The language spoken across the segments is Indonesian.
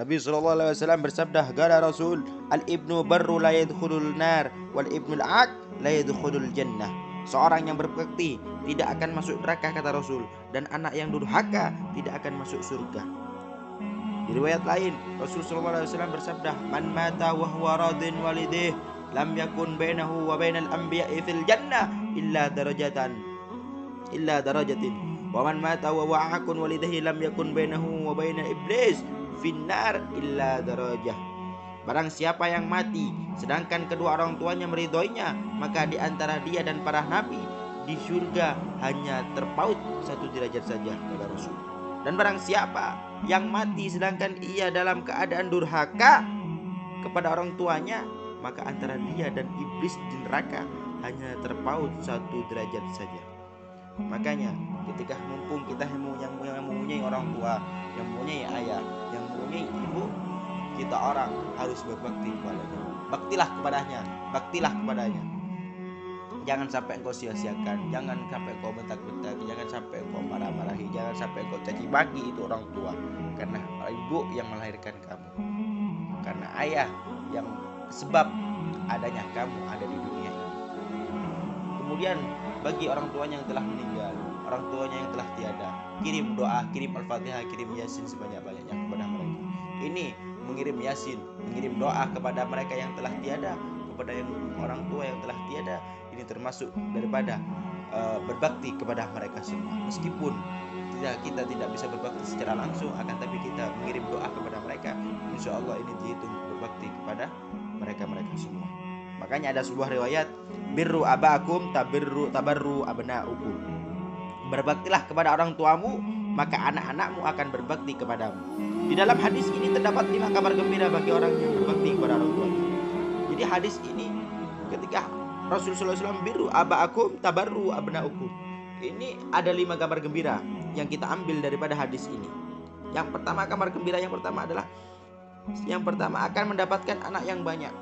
Nabi SAW bersabda, "Qala Rasul, al-ibnu barru la yadkhulul nar wal ibnul aq la yadkhulul jannah." Seorang yang berbakti tidak akan masuk neraka, kata Rasul, dan anak yang durhaka tidak akan masuk surga. Di riwayat lain, Rasulullah SAW bersabda, "Man mata wa huwa radin walidih, lam yakun bainahu wa bainal anbiya'i fil jannah illa darajatin. Wa man mata wa huwa aqun walidayhi, lam yakun bainahu wa bainal iblis finnar illa darajah." Barang siapa yang mati sedangkan kedua orang tuanya meridhoinya, maka di antara dia dan para nabi di surga hanya terpaut 1 derajat saja, kata Rasul. Dan barang siapa yang mati sedangkan ia dalam keadaan durhaka kepada orang tuanya, maka antara dia dan iblis di neraka hanya terpaut 1 derajat saja. Makanya ketika mumpung kita yang mempunyai orang tua, yang mempunyai ayah, yang mempunyai ibu, kita orang harus berbakti kepadanya. Baktilah kepadanya. Jangan sampai engkau sia-siakan, jangan sampai engkau bentak-bentak, jangan sampai engkau marah-marahi, jangan sampai engkau caci maki itu orang tua. Karena ibu yang melahirkan kamu, karena ayah yang sebab adanya kamu ada di dunia ini. Kemudian bagi orang tuanya yang telah meninggal, orang tuanya yang telah tiada, kirim doa, kirim Al-Fatihah, kirim Yasin sebanyak-banyaknya kepada mereka. Ini mengirim Yasin, mengirim doa kepada mereka yang telah tiada, kepada yang orang tua yang telah tiada, ini termasuk daripada berbakti kepada mereka semua. Meskipun kita tidak bisa berbakti secara langsung, akan tapi kita mengirim doa kepada mereka, insya Allah ini dihitung berbakti kepada mereka semua. Makanya ada sebuah riwayat, birru abakum tabarru abnaukum. Berbaktilah kepada orang tuamu, maka anak-anakmu akan berbakti kepadamu. Di dalam hadis ini terdapat 5 kabar gembira bagi orang yang berbakti kepada orang tuanya. Jadi hadis ini ketika Rasulullah SAW birru abakum tabarru abnaukum, ini ada 5 kabar gembira yang kita ambil daripada hadis ini. Yang pertama, kabar gembira yang pertama adalah yang pertama akan mendapatkan anak yang banyak.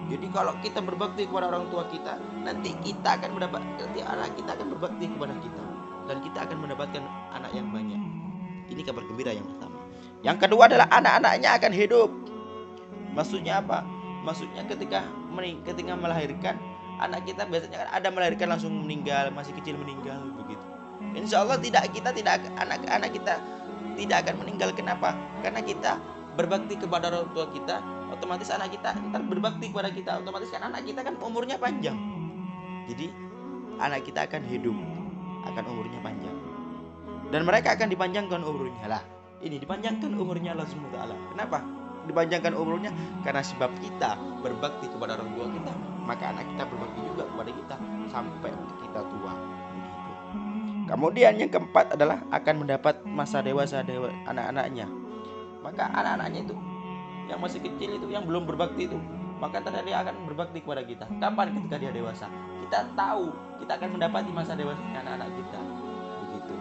Jadi kalau kita berbakti kepada orang tua kita, nanti kita akan anak kita akan berbakti kepada kita, dan kita akan mendapatkan anak yang banyak. Ini kabar gembira yang pertama. Yang kedua adalah anak-anaknya akan hidup. Maksudnya apa? Maksudnya ketika melahirkan, anak kita biasanya kan ada melahirkan langsung meninggal, masih kecil meninggal begitu. Insya Allah anak-anak kita tidak akan meninggal. Kenapa? Karena kita berbakti kepada orang tua kita, otomatis anak kita ntar berbakti kepada kita, otomatis kan anak kita kan umurnya panjang. Jadi anak kita akan hidup, akan umurnya panjang, dan mereka akan dipanjangkan umurnya. Lah, ini dipanjangkan umurnya Allah SWT. Kenapa dipanjangkan umurnya? Karena sebab kita berbakti kepada orang tua kita, maka anak kita berbakti juga kepada kita sampai kita tua begitu. Kemudian yang keempat adalah akan mendapat masa dewasa anak-anaknya. Maka anak-anaknya itu yang masih kecil itu, yang belum berbakti itu, maka nanti dia akan berbakti kepada kita. Kapan? Ketika dia dewasa. Kita tahu kita akan mendapati masa dewasanya anak-anak kita begitu.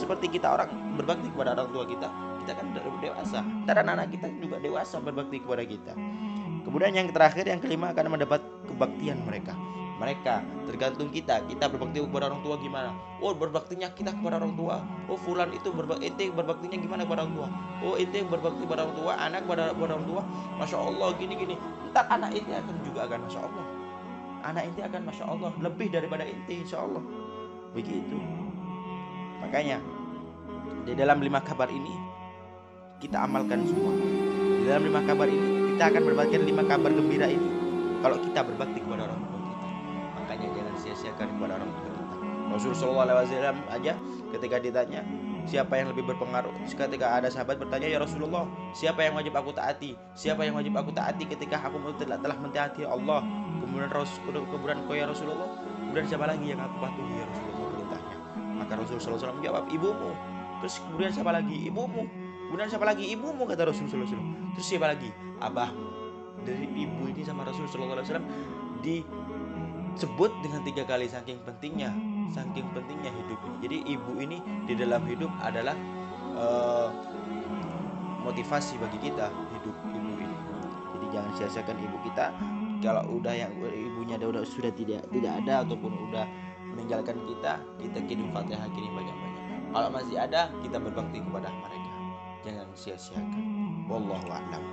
Seperti kita orang berbakti kepada orang tua kita akan dewasa, dan anak-anak kita juga dewasa berbakti kepada kita. Kemudian yang terakhir, yang kelima, akan mendapat kebaktian mereka. Tergantung kita berbakti kepada orang tua gimana. Oh, berbaktinya kita kepada orang tua. Oh, fulan itu berbaktinya gimana kepada orang tua. Oh, ente berbakti kepada orang tua, anak kepada orang tua, masya Allah gini. Entar anak ente akan masya Allah. Anak ente akan masya Allah lebih daripada ente, insya Allah. Begitu. Makanya di dalam 5 kabar ini kita amalkan semua. Di dalam 5 kabar ini kita akan mendapatkan 5 kabar gembira ini kalau kita berbakti kepada orang tua kita. Makanya jangan sia-siakan kepada orang tua kita. Rasulullah SAW aja ketika ditanya siapa yang lebih berpengaruh, ketika ada sahabat bertanya, ya Rasulullah, siapa yang wajib aku taati? Siapa yang wajib aku taati ketika aku telah mentaati Allah? Kemudian kau ya Rasulullah, kemudian siapa lagi yang aku patuhi ya Rasulullah perintahnya? Maka Rasulullah SAW menjawab, ibumu. Terus kemudian siapa lagi? Ibumu. Kemudian siapa lagi? Ibumu, kata Rasulullah SAW. Terus siapa lagi? Abahmu. Dari ibu ini sama Rasulullah SAW disebut dengan 3 kali, saking pentingnya hidup ini. Jadi ibu ini di dalam hidup adalah motivasi bagi kita hidup ibu ini. Jadi jangan sia-siakan ibu kita. Kalau udah yang ibunya sudah tidak ada ataupun udah meninggalkan kita kirim Fatihah, kirim banyak-banyak. Kalau masih ada, kita berbakti kepada mereka. jangan sia-siakan. Wallahu a'lam.